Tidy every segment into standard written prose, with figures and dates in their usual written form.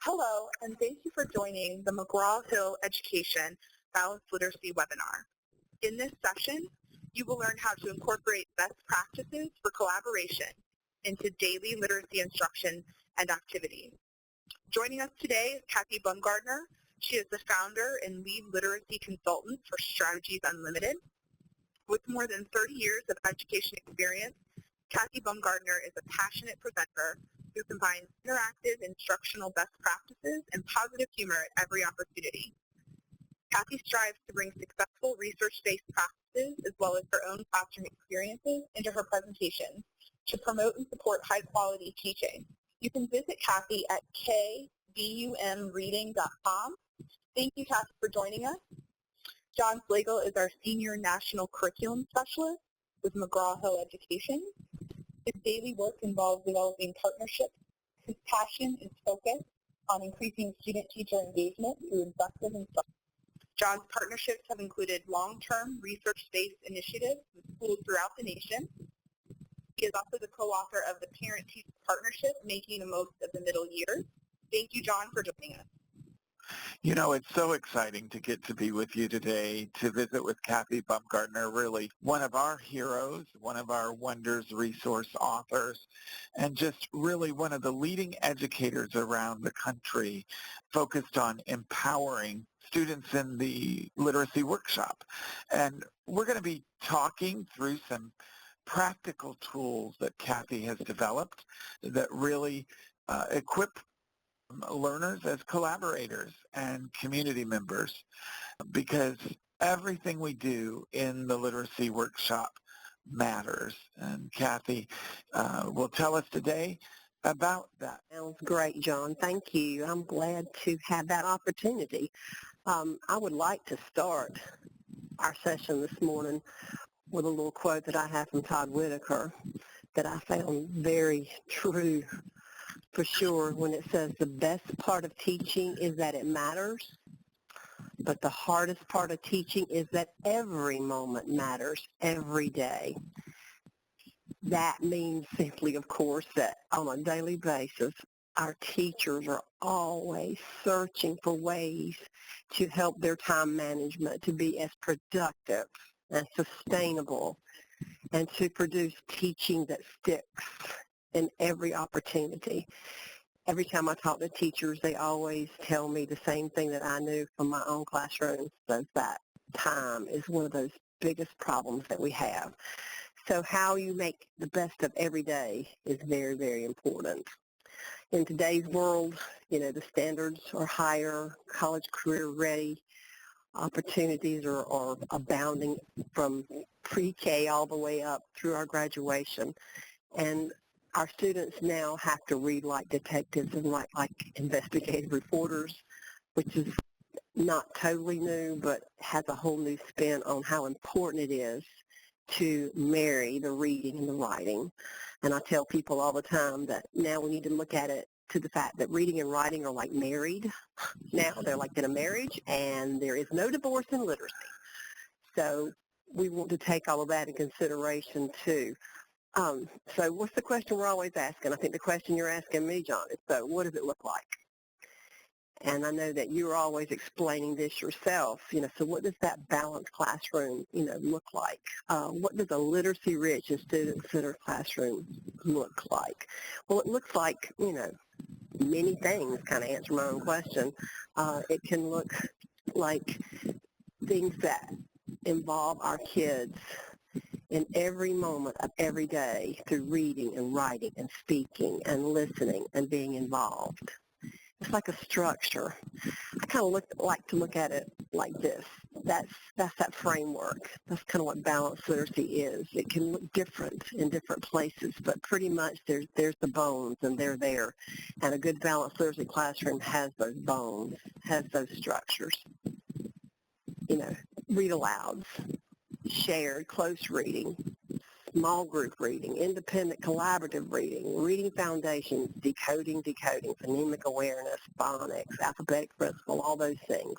Hello, and thank you for joining the McGraw-Hill Education Balanced Literacy webinar. In this session, you will learn how to incorporate best practices for collaboration into daily literacy instruction and activities. Joining us today is Kathy Baumgartner. She is the founder and lead literacy consultant for Strategies Unlimited. With more than 30 years of education experience, Kathy Baumgartner is a passionate presenter who combines interactive instructional best practices and positive humor at every opportunity. Kathy strives to bring successful research-based practices as well as her own classroom experiences into her presentations to promote and support high-quality teaching. You can visit Kathy at kbumreading.com. Thank you, Kathy, for joining us. John Slagle is our Senior National Curriculum Specialist with McGraw-Hill Education. His daily work involves developing partnerships. His passion is focused on increasing student-teacher engagement through effective instruction. John's partnerships have included long-term research-based initiatives with schools throughout the nation. He is also the co-author of the Parent-Teacher Partnership, Making the Most of the Middle Years. Thank you, John, for joining us. You know, it's so exciting to get to be with you today, to visit with Kathy Baumgartner, really one of our heroes, one of our Wonders resource authors, and just really one of the leading educators around the country focused on empowering students in the literacy workshop. And we're going to be talking through some practical tools that Kathy has developed that really equip learners as collaborators and community members, because everything we do in the literacy workshop matters. And Kathy will tell us today about that. Sounds great, John. Thank you. I'm glad to have that opportunity. I would like to start our session this morning with a little quote that I have from Todd Whitaker that I found very true for sure, when it says the best part of teaching is that it matters, but the hardest part of teaching is that every moment matters every day. That means simply, of course, that on a daily basis, our teachers are always searching for ways to help their time management to be as productive and sustainable and to produce teaching that sticks in every opportunity. Every time I talk to teachers, they always tell me the same thing that I knew from my own classroom, so that time is one of those biggest problems that we have. So how you make the best of every day is very, very important. In today's world, you know, the standards are higher, college career ready, opportunities are abounding from pre-K all the way up through our graduation. And our students now have to read like detectives and write like investigative reporters, which is not totally new, but has a whole new spin on how important it is to marry the reading and the writing. And I tell people all the time that now we need to look at it to the fact that reading and writing are like married. Now they're like in a marriage, and there is no divorce in literacy. So we want to take all of that in consideration too. So what's the question we're always asking? I think the question you're asking me, John, is, so what does it look like? And I know that you're always explaining this yourself, you know, so what does that balanced classroom, you know, look like? What does a literacy-rich and student-centered classroom look like? Well, it looks like, you know, many things, kind of answer my own question. It can look like things that involve our kids in every moment of every day through reading and writing and speaking and listening and being involved. It's like a structure. I kind of like to look at it like this. That's that framework. That's kind of what balanced literacy is. It can look different in different places, but pretty much there's the bones, and they're there. And a good balanced literacy classroom has those bones, has those structures. You know, read alouds, shared, close reading, small group reading, independent collaborative reading, reading foundations, decoding, phonemic awareness, phonics, alphabetic principle, all those things,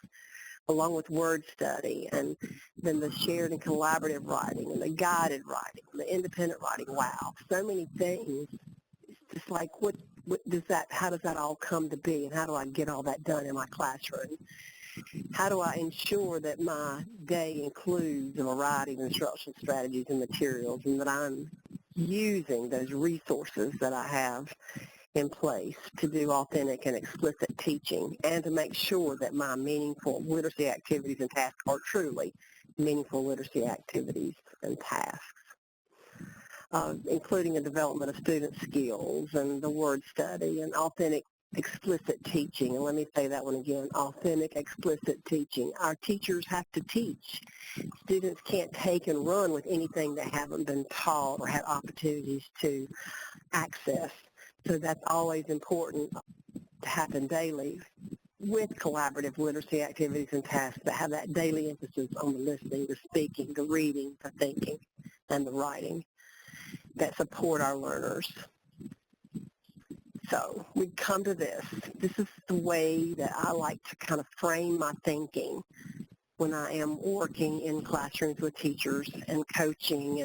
along with word study, and then the shared and collaborative writing, and the guided writing, the independent writing. Wow, so many things. It's just like, what how does that all come to be, and how do I get all that done in my classroom? How do I ensure that my day includes a variety of instructional strategies and materials, and that I'm using those resources that I have in place to do authentic and explicit teaching, and to make sure that my meaningful literacy activities and tasks are truly meaningful literacy activities and tasks, including the development of student skills and the word study and authentic explicit teaching. And let me say that one again, authentic explicit teaching. Our teachers have to teach. Students can't take and run with anything they haven't been taught or had opportunities to access. So that's always important to happen daily with collaborative literacy activities and tasks that have that daily emphasis on the listening, the speaking, the reading, the thinking, and the writing that support our learners. So we come to this. This is the way that I like to kind of frame my thinking when I am working in classrooms with teachers and coaching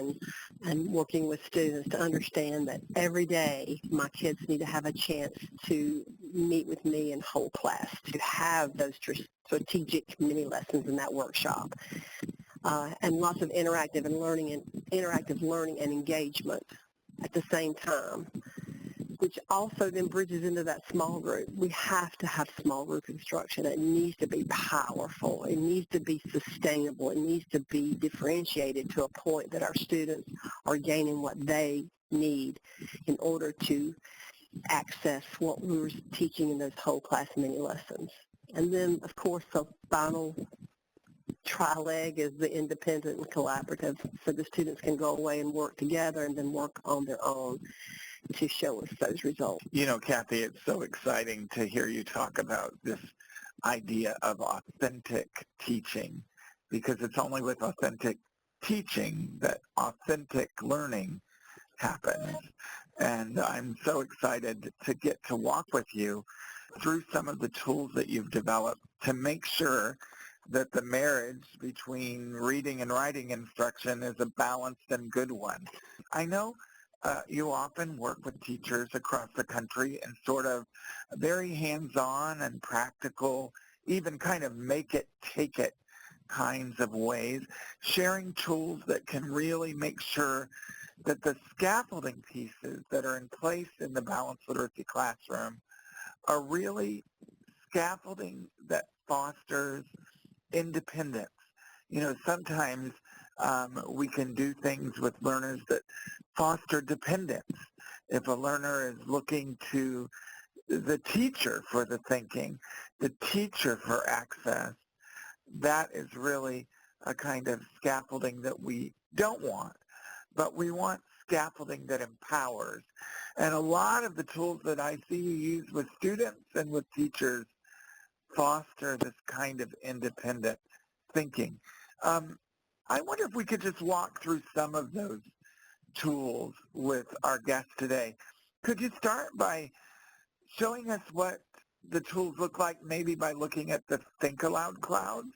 and working with students, to understand that every day my kids need to have a chance to meet with me in whole class, to have those strategic mini lessons in that workshop, and lots of interactive learning and engagement at the same time, which also then bridges into that small group. We have to have small group instruction. It needs to be powerful. It needs to be sustainable. It needs to be differentiated to a point that our students are gaining what they need in order to access what we were teaching in those whole class mini lessons. And then, of course, the final tri-leg is the independent and collaborative, so the students can go away and work together and then work on their own to show us those results. You know, Kathy, it's so exciting to hear you talk about this idea of authentic teaching, because it's only with authentic teaching that authentic learning happens. And I'm so excited to get to walk with you through some of the tools that you've developed to make sure that the marriage between reading and writing instruction is a balanced and good one. I know you often work with teachers across the country in sort of very hands-on and practical, even kind of make it, take it kinds of ways, sharing tools that can really make sure that the scaffolding pieces that are in place in the balanced literacy classroom are really scaffolding that fosters independence. You know, sometimes we can do things with learners that foster dependence. If a learner is looking to the teacher for the thinking, the teacher for access, that is really a kind of scaffolding that we don't want. But we want scaffolding that empowers. And a lot of the tools that I see you use with students and with teachers foster this kind of independent thinking. I wonder if we could just walk through some of those tools with our guests today. Could you start by showing us what the tools look like, maybe by looking at the Think Aloud clouds?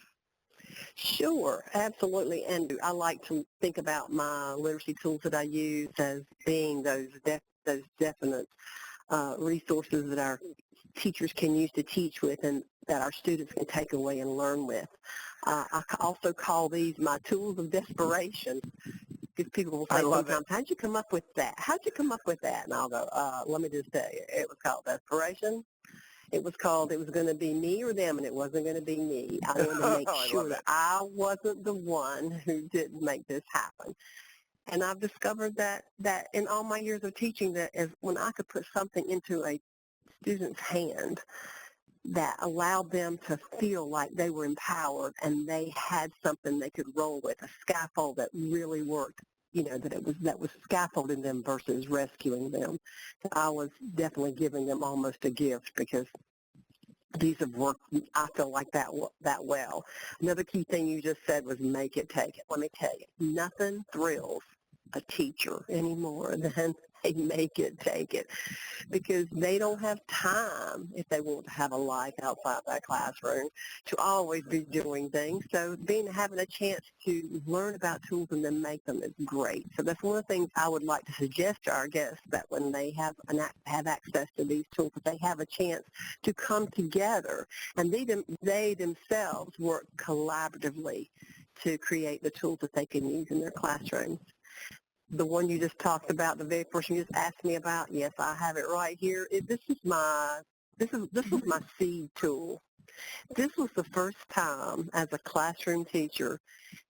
Sure, absolutely. And I like to think about my literacy tools that I use as being those definite resources that our teachers can use to teach with and that our students can take away and learn with. I also call these my tools of desperation, because people will say sometimes, how'd you come up with that? How'd you come up with that? And I'll go, let me just tell you, it was called desperation. It was going to be me or them, and it wasn't going to be me. I wanted to make sure that I wasn't the one who didn't make this happen. And I've discovered that in all my years of teaching, that when I could put something into a student's hand that allowed them to feel like they were empowered and they had something they could roll with, a scaffold that really worked, you know, that was scaffolding them versus rescuing them. I was definitely giving them almost a gift, because these have worked, I feel like, that well. Another key thing you just said was make it, take it. Let me tell you, nothing thrills a teacher any more than they make it, take it, because they don't have time if they want to have a life outside that classroom to always be doing things. So having a chance to learn about tools and then make them is great. So that's one of the things I would like to suggest to our guests, that when they have access to these tools, that they have a chance to come together and they themselves work collaboratively to create the tools that they can use in their classrooms. The one you just talked about, the very first one you just asked me about, yes, I have it right here. This was my seed tool. This was the first time as a classroom teacher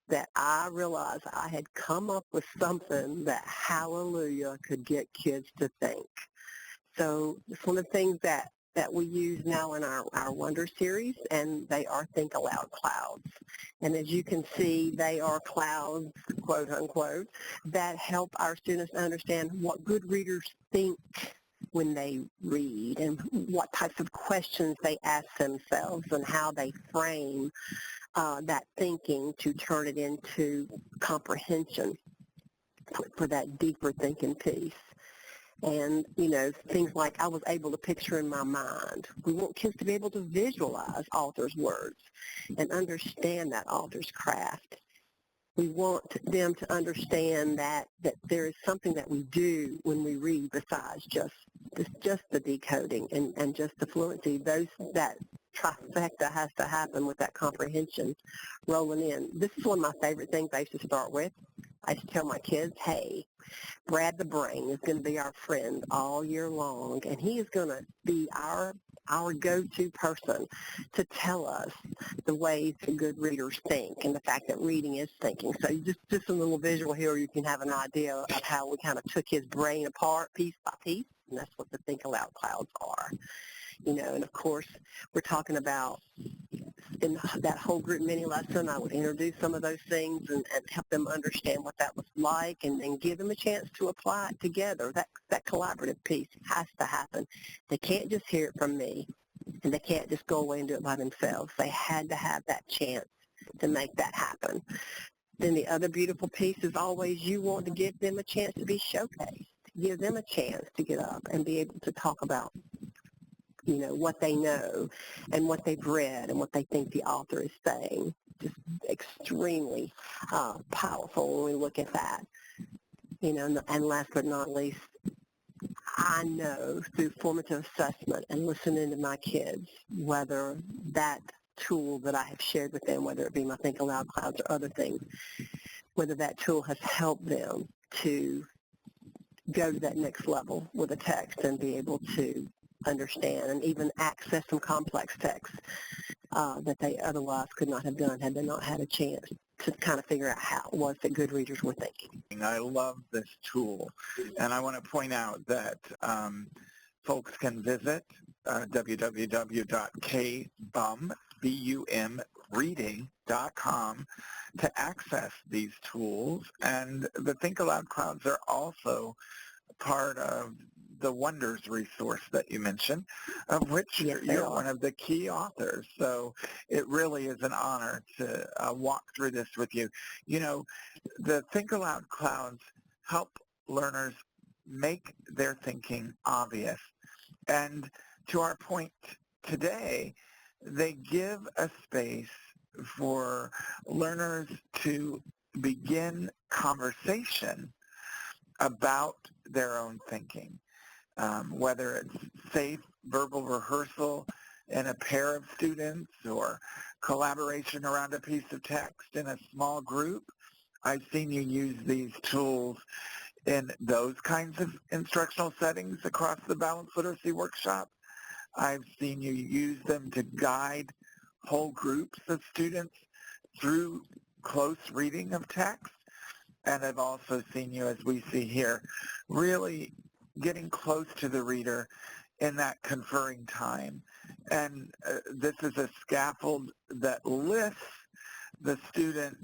that I realized I had come up with something that, hallelujah, could get kids to think. So it's one of the things that we use now in our Wonder series, and they are Think Aloud clouds. And as you can see, they are clouds, quote unquote, that help our students understand what good readers think when they read and what types of questions they ask themselves and how they frame that thinking to turn it into comprehension for that deeper thinking piece. And, things like I was able to picture in my mind. We want kids to be able to visualize authors' words and understand that author's craft. We want them to understand that there is something that we do when we read besides just the decoding and just the fluency. That trifecta has to happen with that comprehension rolling in. This is one of my favorite things I used to start with. I used to tell my kids, hey, Brad the Brain is going to be our friend all year long, and he is going to be our go-to person to tell us the ways that good readers think and the fact that reading is thinking. So just a little visual here, you can have an idea of how we kind of took his brain apart piece by piece, and that's what the Think Aloud clouds are. And of course, we're talking about in that whole group mini lesson, I would introduce some of those things and help them understand what that was like and give them a chance to apply it together. That collaborative piece has to happen. They can't just hear it from me, and they can't just go away and do it by themselves. They had to have that chance to make that happen. Then the other beautiful piece is always you want to give them a chance to be showcased, give them a chance to get up and be able to talk about what they know and what they've read and what they think the author is saying. Just extremely powerful when we look at that. And last but not least, I know through formative assessment and listening to my kids, whether that tool that I have shared with them, whether it be my Think Aloud clouds or other things, whether that tool has helped them to go to that next level with a text and be able to understand and even access some complex texts that they otherwise could not have done had they not had a chance to kind of figure out how it was that good readers were thinking. I love this tool, and I want to point out that folks can visit www.kbumreading.com to access these tools, and the Think Aloud clouds are also part of the Wonders resource that you mentioned, of which you're one of the key authors. So it really is an honor to walk through this with you. The Think Aloud clouds help learners make their thinking obvious. And to our point today, they give a space for learners to begin conversation about their own thinking. Whether it's safe verbal rehearsal in a pair of students or collaboration around a piece of text in a small group. I've seen you use these tools in those kinds of instructional settings across the Balanced Literacy Workshop. I've seen you use them to guide whole groups of students through close reading of text. And I've also seen you, as we see here, really getting close to the reader in that conferring time. And this is a scaffold that lifts the student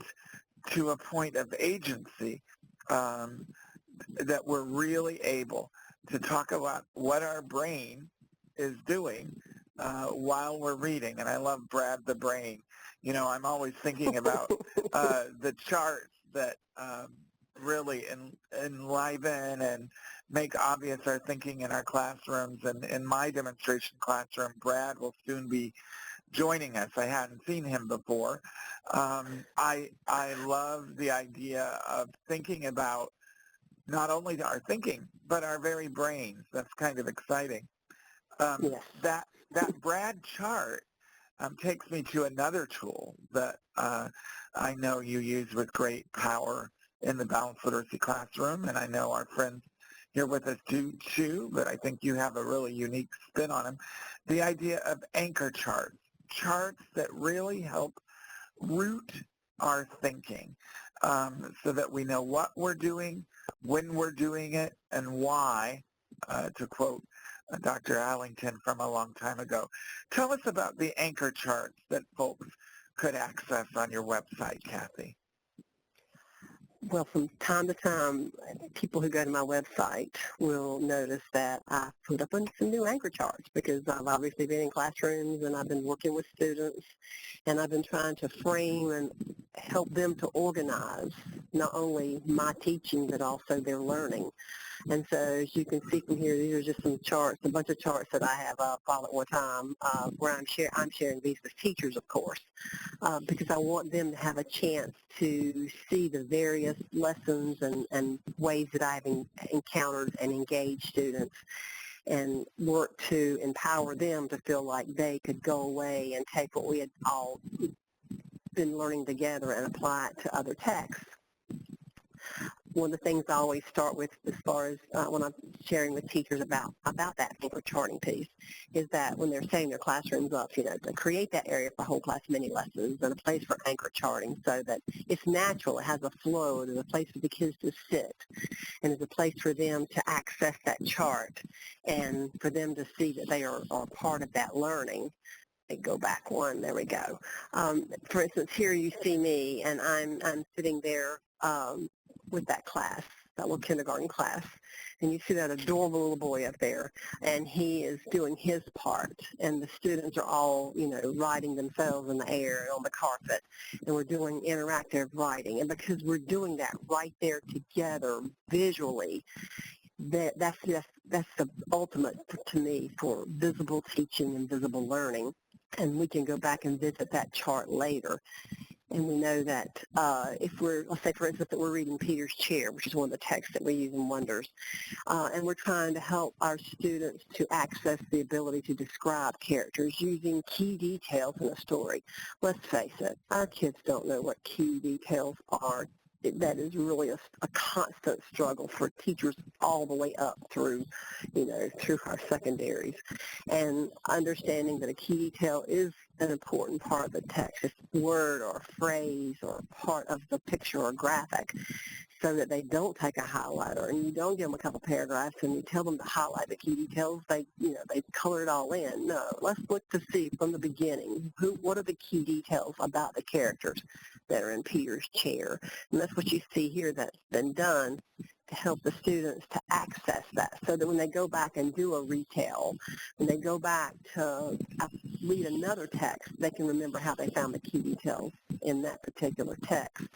to a point of agency, that we're really able to talk about what our brain is doing while we're reading. And I love Brad the Brain. I'm always thinking about the charts that really enliven and make obvious our thinking in our classrooms. And in my demonstration classroom, Brad will soon be joining us. I hadn't seen him before. I love the idea of thinking about not only our thinking, but our very brains. That's kind of exciting. Yes. That Brad chart takes me to another tool that I know you use with great power in the balanced literacy classroom, and I know our friends here with us do too, but I think you have a really unique spin on them. The idea of anchor charts, charts that really help root our thinking so that we know what we're doing, when we're doing it, and why, to quote Dr. Allington from a long time ago. Tell us about the anchor charts that folks could access on your website, Kathy. Well, from time to time, people who go to my website will notice that I put up some new anchor charts because I've obviously been in classrooms and I've been working with students and I've been trying to frame and help them to organize not only my teaching but also their learning. And so as you can see from here, these are just some charts, a bunch of charts that I have up all at one time where I'm sharing these with teachers, of course, because I want them to have a chance to see the various lessons and ways that I've encountered and engaged students and work to empower them to feel like they could go away and take what we had all been learning together and apply it to other texts. One of the things I always start with as far as when I'm sharing with teachers about that anchor charting piece is that when they're setting their classrooms up, to create that area for whole class mini lessons and a place for anchor charting so that it's natural, it has a flow, there's a place for the kids to sit, and there's a place for them to access that chart and for them to see that they are part of that learning. Go back one, there we go. For instance, here you see me, and I'm sitting there with that class, that little kindergarten class, and you see that adorable little boy up there, and he is doing his part, and the students are all, writing themselves in the air on the carpet, and we're doing interactive writing, and because we're doing that right there together visually, that's the ultimate to me for visible teaching and visible learning. And we can go back and visit that chart later. And we know that if let's say, for instance, that we're reading Peter's Chair, which is one of the texts that we use in Wonders, and we're trying to help our students to access the ability to describe characters using key details in a story. Let's face it, our kids don't know what key details are. That is really a constant struggle for teachers all the way up through, through our secondaries. And understanding that a key detail is an important part of the text, it's a word or a phrase or part of the picture or graphic, so that they don't take a highlighter and you don't give them a couple paragraphs and you tell them to highlight the key details. They color it all in. No, let's look to see from the beginning what are the key details about the characters that are in Peter's Chair. And that's what you see here that's been done to help the students to access that, so that when they go back and do a retell, when they go back to read another text, they can remember how they found the key details in that particular text.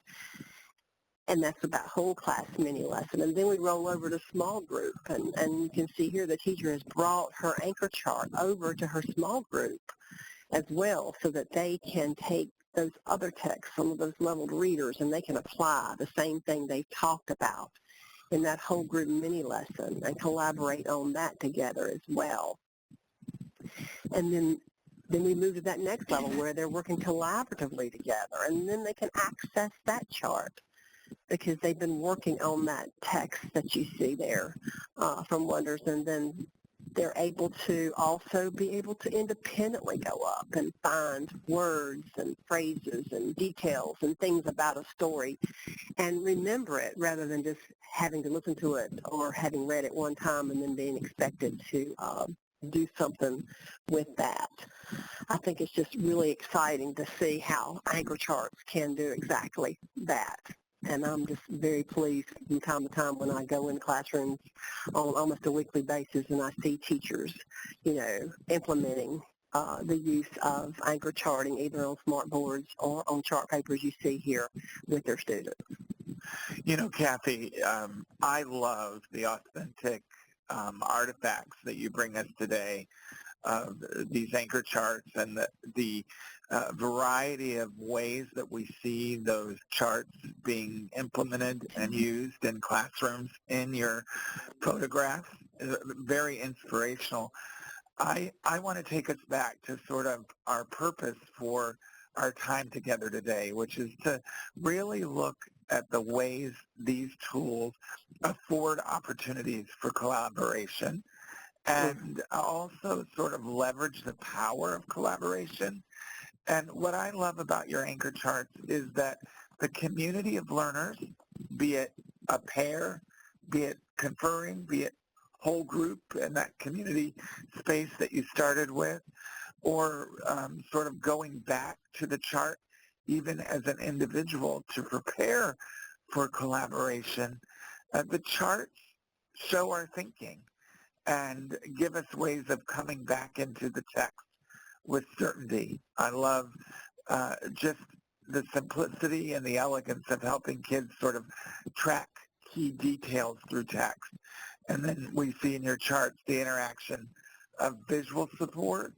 And that's about whole class mini lesson. And then we roll over to small group, and you can see here the teacher has brought her anchor chart over to her small group as well, so that they can take those other texts, some of those leveled readers, and they can apply the same thing they've talked about in that whole group mini lesson and collaborate on that together as well. And then we move to that next level where they're working collaboratively together, and then they can access that chart because they've been working on that text that you see there from Wonders, and then they're able to also be able to independently go up and find words and phrases and details and things about a story and remember it rather than just having to listen to it or having read it one time and then being expected to do something with that. I think it's just really exciting to see how anchor charts can do exactly that. And I'm just very pleased from time to time when I go in classrooms on almost a weekly basis and I see teachers, implementing the use of anchor charting either on smart boards or on chart papers you see here with their students. You know, Kathy, I love the authentic artifacts that you bring us today, these anchor charts and the variety of ways that we see those charts being implemented and used in classrooms in your photographs. Very inspirational. I want to take us back to sort of our purpose for our time together today, which is to really look at the ways these tools afford opportunities for collaboration and also sort of leverage the power of collaboration. And what I love about your anchor charts is that the community of learners, be it a pair, be it conferring, be it whole group in that community space that you started with, or sort of going back to the chart even as an individual to prepare for collaboration, the charts show our thinking and give us ways of coming back into the text with certainty. I love just the simplicity and the elegance of helping kids sort of track key details through text. And then we see in your charts the interaction of visual support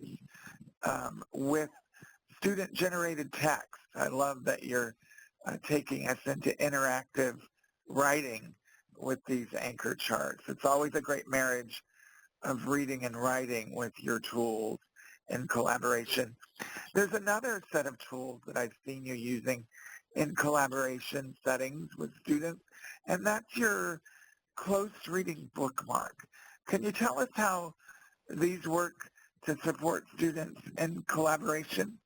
with student-generated text. I love that you're taking us into interactive writing with these anchor charts. It's always a great marriage of reading and writing with your tools in collaboration. There's another set of tools that I've seen you using in collaboration settings with students, and that's your close reading bookmark. Can you tell us how these work to support students in collaboration?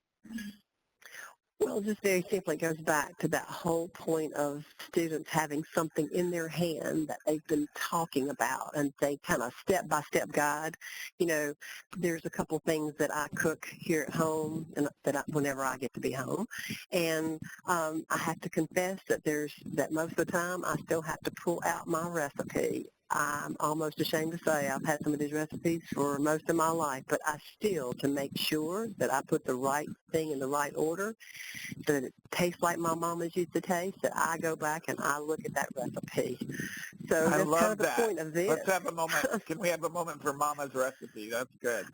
Well, just very simply goes back to that whole point of students having something in their hand that they've been talking about, and they kind of step-by-step guide. You know, there's a couple things that I cook here at home, and whenever I get to be home, and I have to confess that most of the time I still have to pull out my recipe. I'm almost ashamed to say I've had some of these recipes for most of my life, but I still, to make sure that I put the right thing in the right order, so that it tastes like my mama's used to taste, that I go back and I look at that recipe. So I that's love kind of the that. point of this. Let's have a moment. Can we have a moment for Mama's recipe? That's good.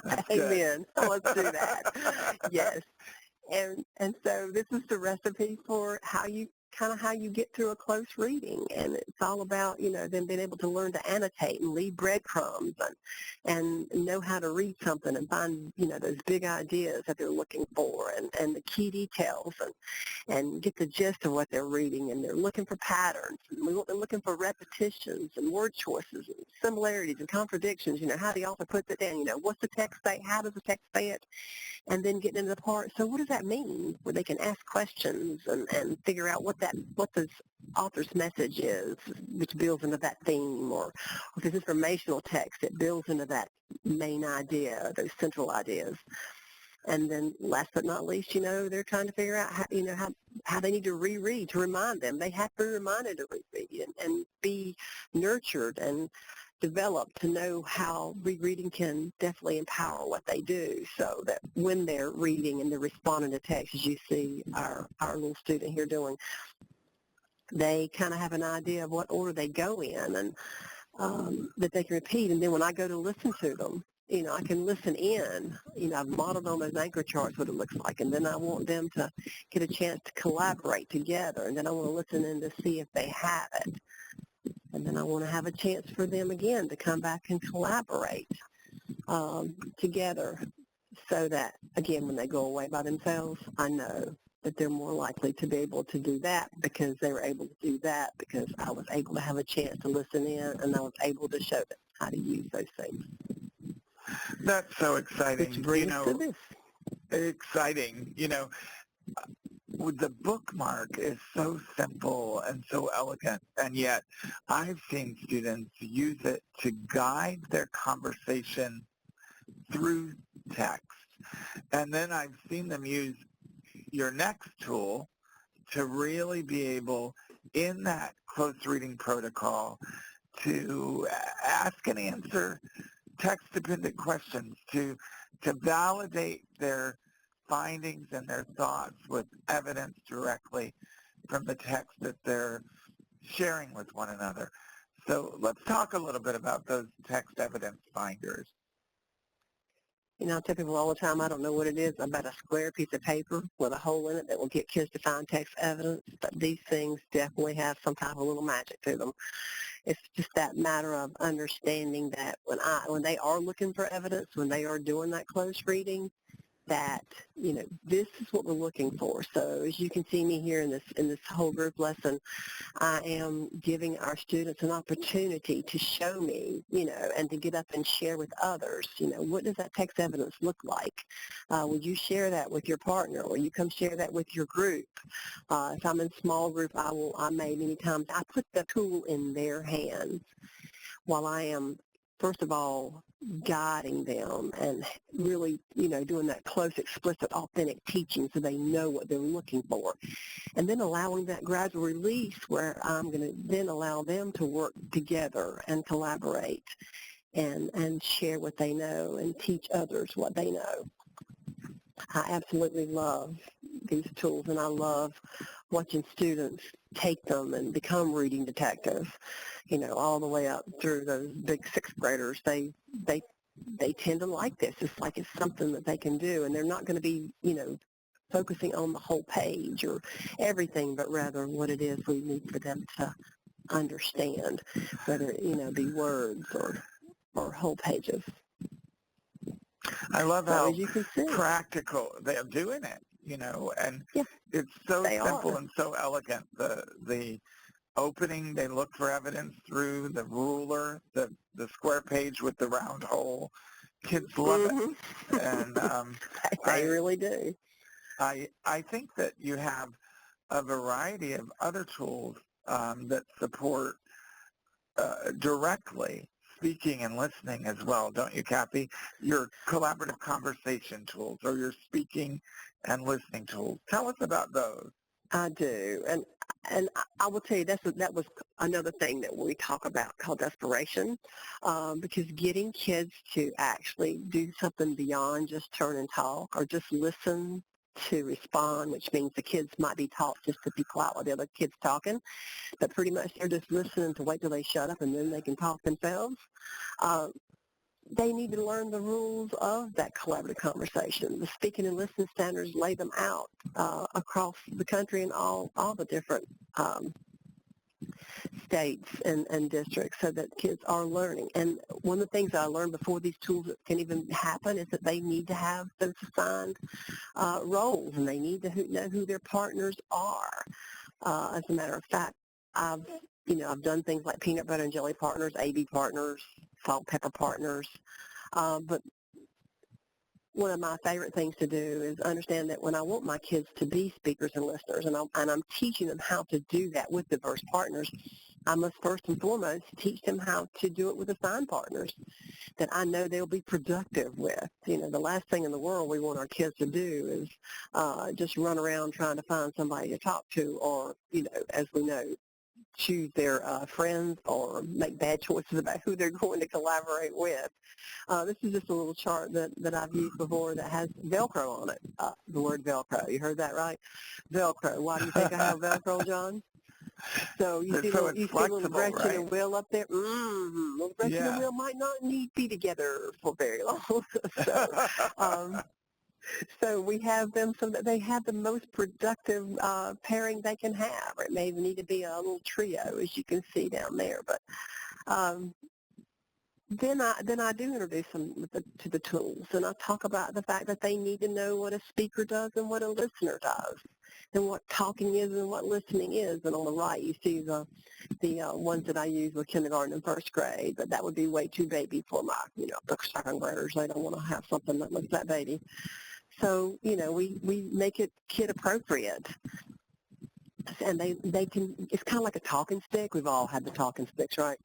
That's Amen. good. Let's do that. Yes. And so this is the recipe for how you get through a close reading, and it's all about, them being able to learn to annotate and leave breadcrumbs and know how to read something and find, those big ideas that they're looking for and the key details and get the gist of what they're reading, and they're looking for patterns, and they're looking for repetitions and word choices and similarities and contradictions, how the author puts it down, what's the text say, how does the text say it, and then getting into the part, so what does that mean, where they can ask questions and figure out what the author's message is, which builds into that theme, or if it's informational text, it builds into that main idea, those central ideas. And then last but not least, they're trying to figure out how they need to reread to remind them. They have to be reminded to reread and be nurtured and developed to know how rereading can definitely empower what they do, so that when they're reading and they're responding to text, as you see our little student here doing, they kind of have an idea of what order they go in, and that they can repeat. And then when I go to listen to them, I can listen in. I've modeled on those anchor charts what it looks like, and then I want them to get a chance to collaborate together, and then I want to listen in to see if they have it. And then I want to have a chance for them again to come back and collaborate together, so that, again, when they go away by themselves, I know that they're more likely to be able to do that because they were able to do that because I was able to have a chance to listen in, and I was able to show them how to use those things. That's so exciting. Which brings to this. Exciting. The bookmark is so simple and so elegant, and yet I've seen students use it to guide their conversation through text. And then I've seen them use your next tool to really be able, in that close reading protocol, to ask and answer text-dependent questions, to validate their findings and their thoughts with evidence directly. from the text that they're sharing with one another. So let's talk a little bit about those text evidence finders. You know, I tell people all the time, I don't know what it is about a square piece of paper with a hole in it that will get kids to find text evidence, but these things definitely have some type of little magic to them. It's just that matter of understanding that when they are looking for evidence, when they are doing that close reading, that, you know, this is what we're looking for. So as you can see me here in this whole group lesson, I am giving our students an opportunity to show me, you know, and to get up and share with others, you know, what does that text evidence look like? Would you share that with your partner, or you come share that with your group? If I'm in small group, I may many times, I put the tool in their hands while I am, first of all, guiding them and really, you know, doing that close, explicit, authentic teaching so they know what they're looking for. And then allowing that gradual release where I'm going to then allow them to work together and collaborate and share what they know and teach others what they know. I absolutely love these tools, and I love watching students take them and become reading detectives, you know, all the way up through those big sixth graders. They tend to like this. It's like it's something that they can do, and they're not going to be, you know, focusing on the whole page or everything, but rather what it is we need for them to understand, whether it, you know, be words or whole pages. I love So how as you can see, practical they're doing it, you know, and yeah, it's so simple are. and so elegant. The opening, they look for evidence through the ruler, the square page with the round hole. Kids love it. And they really do. I think that you have a variety of other tools that support directly speaking and listening as well, don't you, Kathy? Your collaborative conversation tools or your speaking and listening tools. Tell us about those. I do, and I will tell you that was another thing that we talk about called desperation, because getting kids to actually do something beyond just turn and talk or just listen to respond, which means the kids might be taught just to be quiet while the other kid's talking, but pretty much they're just listening to wait till they shut up and then they can talk themselves. They need to learn the rules of that collaborative conversation. The speaking and listening standards lay them out across the country in all the different states and districts so that kids are learning. And one of the things that I learned before these tools can even happen is that they need to have those assigned roles, and they need to know who their partners are. As a matter of fact, I've done things like peanut butter and jelly partners, AB partners, salt pepper partners, but one of my favorite things to do is understand that when I want my kids to be speakers and listeners, and I'm teaching them how to do that with diverse partners, I must first and foremost teach them how to do it with assigned partners that I know they'll be productive with. You know, the last thing in the world we want our kids to do is just run around trying to find somebody to talk to, or, you know, as we know, choose their friends or make bad choices about who they're going to collaborate with. This is just a little chart that I've used before that has Velcro on it, the word Velcro. You heard that right? Velcro. Why do you think I have Velcro, John? So you see, so you see a little brush right? and a wheel up there? Mm-hmm. Little brush and a wheel might not need to be together for very long. So we have them so that they have the most productive pairing they can have. Or it may even need to be a little trio, as you can see down there. But then I do introduce them to the tools, and I talk about the fact that they need to know what a speaker does and what a listener does, and what talking is and what listening is. And on the right, you see the ones that I use with kindergarten and first grade, but that would be way too baby for my, the second graders. They don't want to have something that looks that baby. So, we make it kid appropriate. And they can, it's kind of like a talking stick. We've all had the talking sticks, right?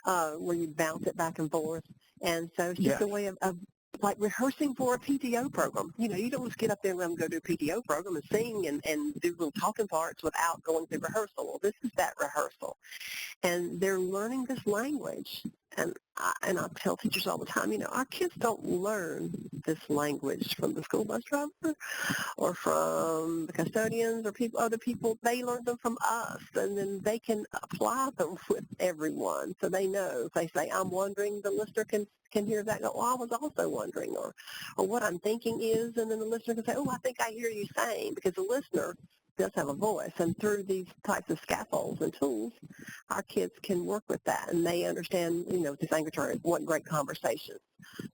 Where you bounce it back and forth. And so it's just a way of like rehearsing for a PTO program. You know, you don't just get up there and let them go do a PTO program and sing and do little talking parts without going through rehearsal. Well, this is that rehearsal. And they're learning this language. And I tell teachers all the time, you know, our kids don't learn this language from the school bus driver or from the custodians or other people. They learn them from us, and then they can apply them with everyone. So they know. If they say, I'm wondering, the listener can hear that. Go, oh, I was also wondering, or what I'm thinking is, and then the listener can say, oh, I think I hear you saying, because the listener does have a voice. And through these types of scaffolds and tools, our kids can work with that, and they understand, you know, this language or what great conversations,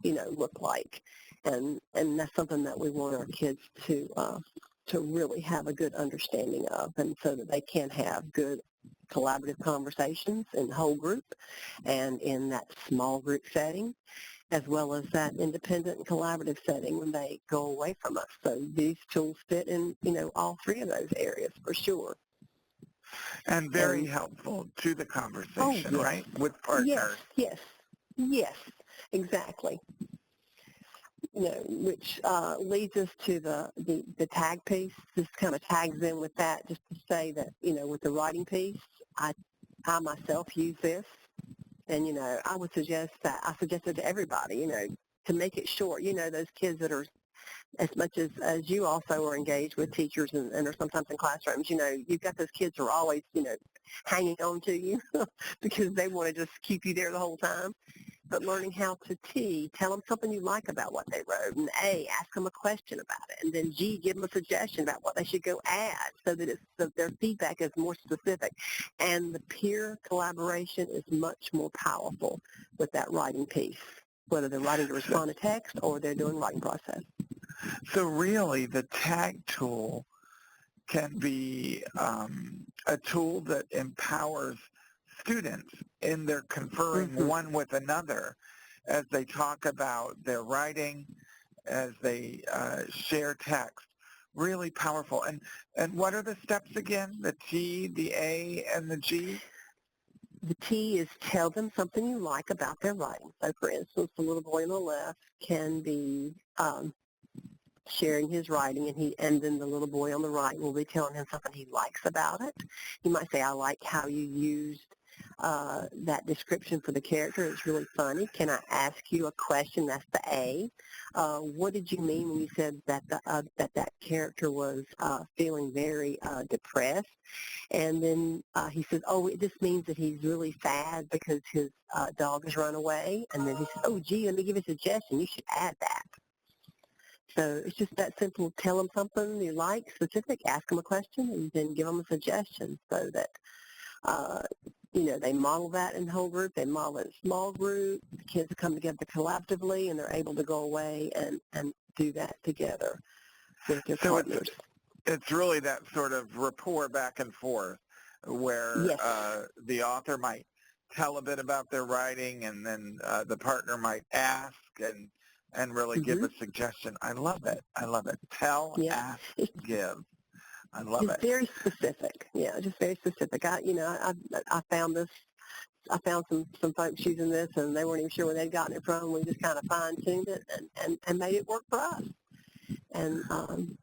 you know, look like. And that's something that we want our kids to really have a good understanding of, and so that they can have good collaborative conversations in whole group and in that small group setting, as well as that independent and collaborative setting when they go away from us. So these tools fit in, you know, all three of those areas for sure. And very helpful to the conversation, yes. right, with partners. Yes, exactly. You know, which leads us to the tag piece. This kind of tags in with that, just to say that, you know, with the writing piece, I myself use this. And, you know, I suggest it to everybody, you know, to make it short. You know, those kids that are, as much as you also are engaged with teachers and are sometimes in classrooms, you know, you've got those kids who are always, you know, hanging on to you because they want to just keep you there the whole time. But learning how to tell them something you like about what they wrote, and A, ask them a question about it, and then G, give them a suggestion about what they should go add so that their feedback is more specific. And the peer collaboration is much more powerful with that writing piece, whether they're writing to respond to text or they're doing writing process. So really, the tag tool can be a tool that empowers students in their conferring one with another as they talk about their writing, as they share text. Really powerful. And what are the steps again? The T, the A, and the G? The T is tell them something you like about their writing. So, for instance, the little boy on the left can be sharing his writing, and then the little boy on the right will be telling him something he likes about it. He might say, I like how you used that description for the character. It's really funny. Can I ask you a question? That's the A. What did you mean when you said that that character was feeling very depressed? And then he says, oh, it just means that he's really sad because his dog has run away. And then he says, oh, gee, let me give you a suggestion. You should add that. So it's just that simple. Tell them something you like, specific, ask them a question, and then give them a suggestion so that, you know, they model that in whole group, they model it in small group, the kids come together collaboratively, and they're able to go away and do that together with their partners. It's really that sort of rapport back and forth where the author might tell a bit about their writing, and then the partner might ask and really give a suggestion. I love it. Tell, ask, give. I love it. It's very specific. Yeah, just very specific. I found this. I found some folks using this, and they weren't even sure where they'd gotten it from. We just kind of fine-tuned it and made it work for us. And,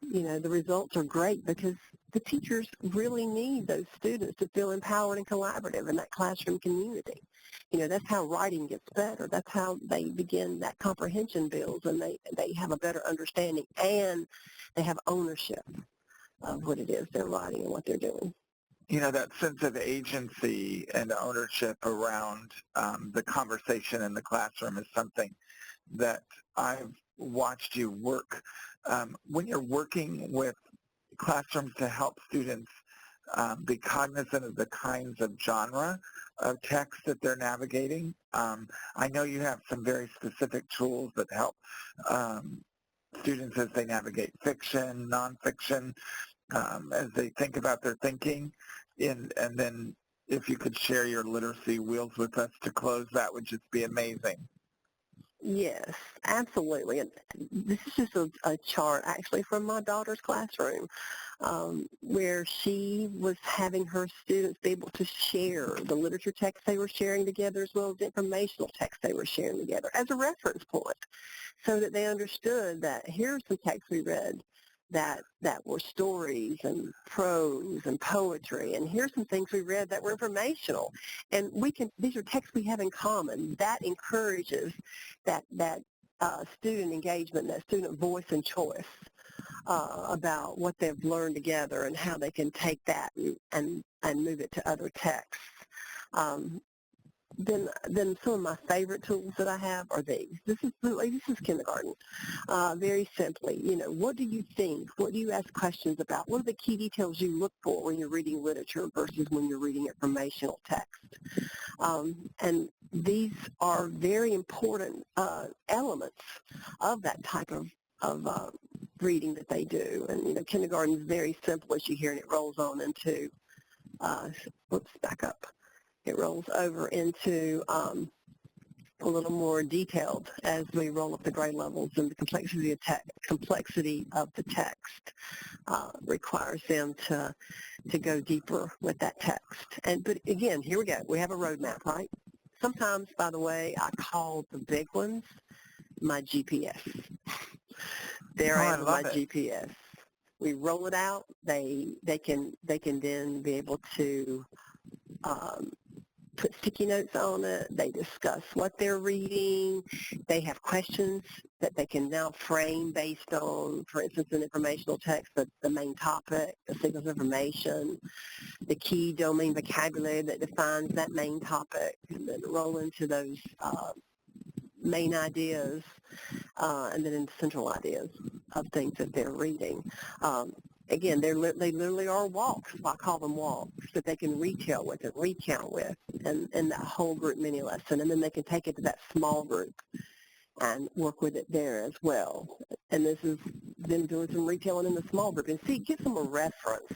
you know, the results are great because the teachers really need those students to feel empowered and collaborative in that classroom community. You know, that's how writing gets better. That's how they begin, that comprehension builds, and they have a better understanding, and they have ownership of what it is they're writing and what they're doing. You know, that sense of agency and ownership around the conversation in the classroom is something that I've watched you work. When you're working with classrooms to help students be cognizant of the kinds of genre of text that they're navigating, I know you have some very specific tools that help students as they navigate fiction, nonfiction, as they think about their thinking. And then if you could share your literacy wheels with us to close, that would just be amazing. Yes, absolutely. And this is just a chart actually from my daughter's classroom where she was having her students be able to share the literature text they were sharing together as well as the informational text they were sharing together as a reference point so that they understood that here's some text we read that were stories and prose and poetry, and here's some things we read that were informational. And these are texts we have in common. That encourages that student engagement, that student voice and choice about what they've learned together and how they can take that and move it to other texts. Then some of my favorite tools that I have are these. This is kindergarten. Very simply, what do you think? What do you ask questions about? What are the key details you look for when you're reading literature versus when you're reading informational text? And these are very important elements of that type of reading that they do. And, kindergarten is very simple as you hear, and it rolls on into, back up. It rolls over into a little more detailed as we roll up the grade levels, and the complexity of the text requires them to go deeper with that text. But again, here we go. We have a roadmap, right? Sometimes, by the way, I call the big ones my GPS. There I am with my GPS. We roll it out. They can then be able to put sticky notes on it. They discuss what they're reading. They have questions that they can now frame based on, for instance, an informational text, the main topic, the sequence of information, the key domain vocabulary that defines that main topic, and then roll into those main ideas and then into central ideas of things that they're reading. Again, they literally are walks. I call them walks that they can retell with and recount with, and that whole group mini lesson. And then they can take it to that small group and work with it there as well. And this is them doing some retelling in the small group. And see, it gives them a reference.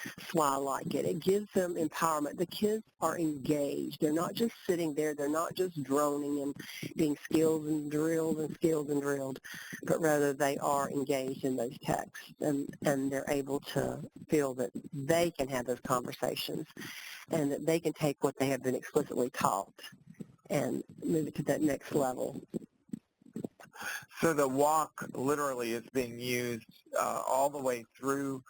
That's why I like it. It gives them empowerment. The kids are engaged. They're not just sitting there. They're not just droning and being skilled and drilled, but rather they are engaged in those texts, and they're able to feel that they can have those conversations and that they can take what they have been explicitly taught and move it to that next level. So the walk literally is being used all the way through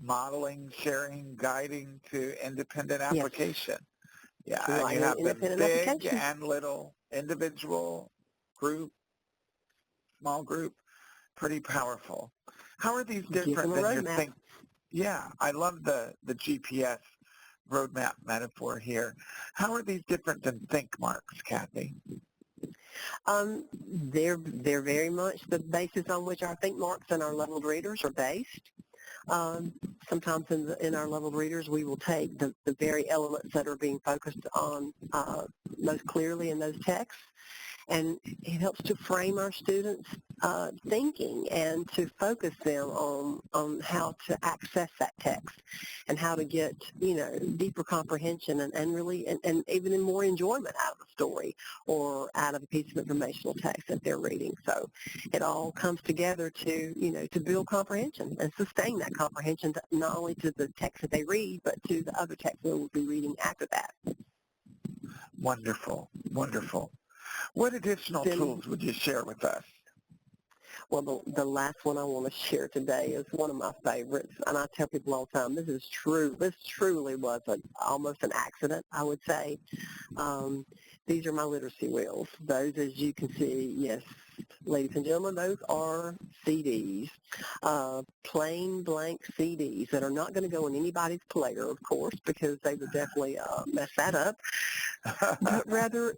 modeling, sharing, guiding to independent application. Yes. Yeah, and you have the big and little, individual, group, small group, pretty powerful. How are these different than your think? Yeah, I love the GPS roadmap metaphor here. How are these different than think marks, Kathy? They're very much the basis on which our think marks and our leveled readers are based. Sometimes in our leveled readers, we will take the very elements that are being focused on most clearly in those texts, and it helps to frame our students' thinking and to focus them on how to access that text and how to get, deeper comprehension and really, and even more enjoyment out of a story or out of a piece of informational text that they're reading. So it all comes together to build comprehension and sustain that comprehension not only to the text that they read, but to the other text that we'll be reading after that. Wonderful, wonderful. What additional tools would you share with us? Well, the last one I want to share today is one of my favorites, and I tell people all the time, this truly was almost an accident, I would say. These are my literacy wheels. Those, as you can see, yes, ladies and gentlemen, those are CDs, plain blank CDs that are not going to go in anybody's player, of course, because they would definitely mess that up, but rather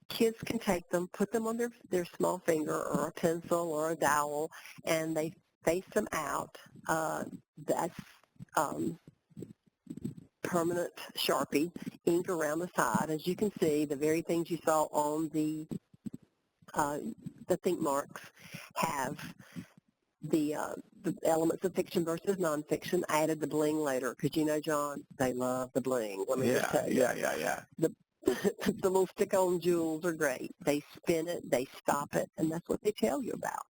kids can take them, put them on their small finger or a pencil or a dowel, and they face them out. That's permanent Sharpie ink around the side. As you can see, the very things you saw on the think marks have the elements of fiction versus nonfiction. I added the bling later because, John, they love the bling. Let me just tell you. Yeah. The little stick-on jewels are great. They spin it, they stop it, and that's what they tell you about.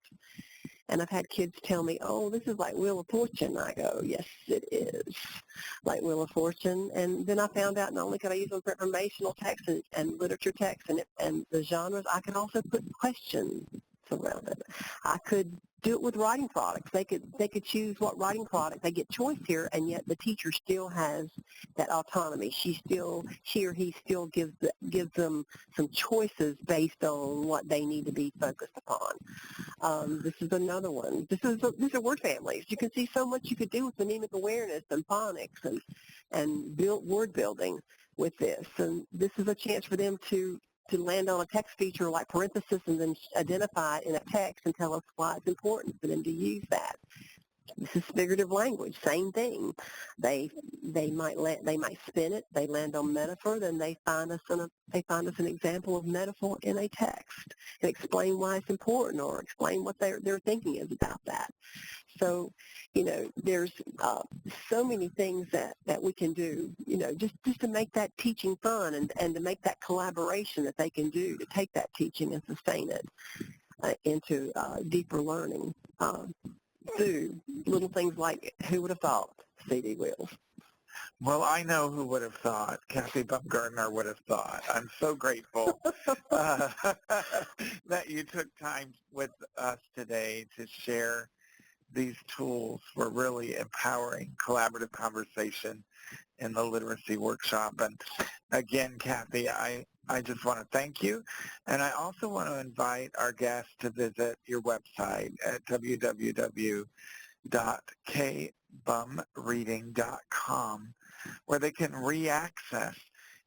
And I've had kids tell me, oh, this is like Wheel of Fortune. I go, yes, it is like Wheel of Fortune. And then I found out not only could I use them for informational text and literature text and the genres, I could also put questions around it. I could do it with writing products. They could choose what writing product. They get choice here, and yet the teacher still has that autonomy. She or he still gives them some choices based on what they need to be focused upon. This is another one. These are word families. You can see so much you could do with phonemic awareness and phonics and build word building with this. And this is a chance for them to land on a text feature like parenthesis and then identify it in a text and tell us why it's important for them to use that. This is figurative language, same thing. They might spin it. They land on metaphor, then they find us an example of metaphor in a text and explain why it's important or explain what their thinking is about that. So, there's so many things that we can do, just to make that teaching fun and to make that collaboration that they can do to take that teaching and sustain it into deeper learning through little things like, who would have thought, CD wheels. Well, I know who would have thought. Kathy Baumgartner would have thought. I'm so grateful that you took time with us today to share these tools for really empowering collaborative conversation in the literacy workshop. And again, Kathy, I just want to thank you. And I also want to invite our guests to visit your website at www.kbumreading.com, where they can re-access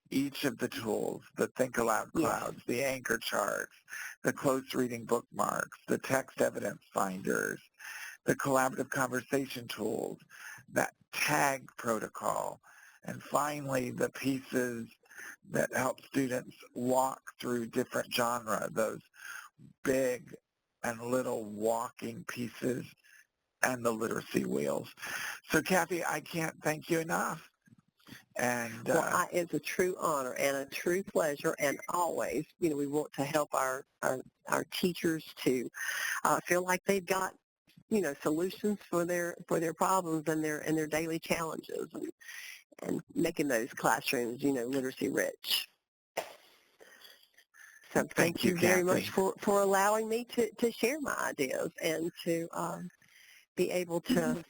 each of the tools, the Think Aloud Clouds, yes, the anchor charts, the close reading bookmarks, the text evidence finders, the collaborative conversation tools, that tag protocol, and finally the pieces that help students walk through different genres, those big and little walking pieces, and the literacy wheels. So Kathy, I can't thank you enough. And well, it's a true honor and a true pleasure, and always, we want to help our teachers to feel like they've got solutions for their problems and their daily challenges, and making those classrooms literacy rich. So thank you very much for allowing me to share my ideas and to be able to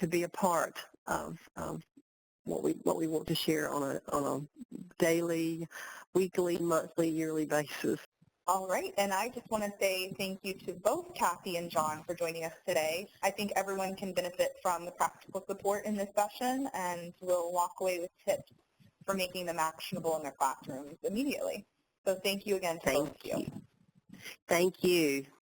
be a part of what we want to share on a daily, weekly, monthly, yearly basis. All right, and I just want to say thank you to both Kathy and John for joining us today. I think everyone can benefit from the practical support in this session and will walk away with tips for making them actionable in their classrooms immediately. So thank you again to both of you. Thank you.